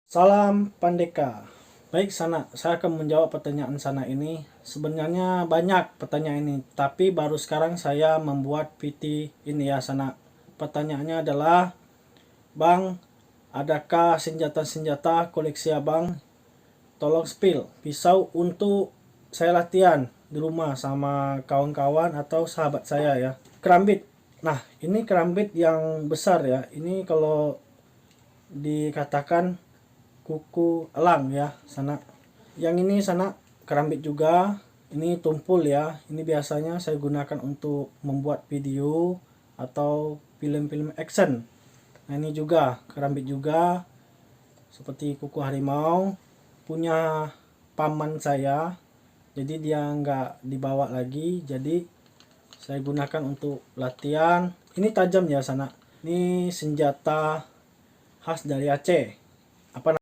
Salam Pandeka. Baik Sana, saya akan menjawab pertanyaan Sana ini. Sebenarnya banyak pertanyaan ini, tapi baru sekarang saya membuat PT ini ya Sana. Pertanyaannya adalah, Bang, adakah senjata-senjata koleksi Abang? Tolong spill. Pisau untuk saya latihan di rumah sama kawan-kawan atau sahabat saya ya. Kerambit. Nah, ini kerambit yang besar ya. Ini kalau dikatakan kuku elang ya Sana. Yang ini Sana kerambit juga. Ini tumpul ya. Ini biasanya saya gunakan untuk membuat video atau film-film action. Nah ini juga kerambit juga, seperti kuku harimau, punya paman saya. Jadi dia nggak dibawa lagi. Jadi saya gunakan untuk latihan. Ini tajam ya Sana. Ini senjata khas dari Aceh. Apa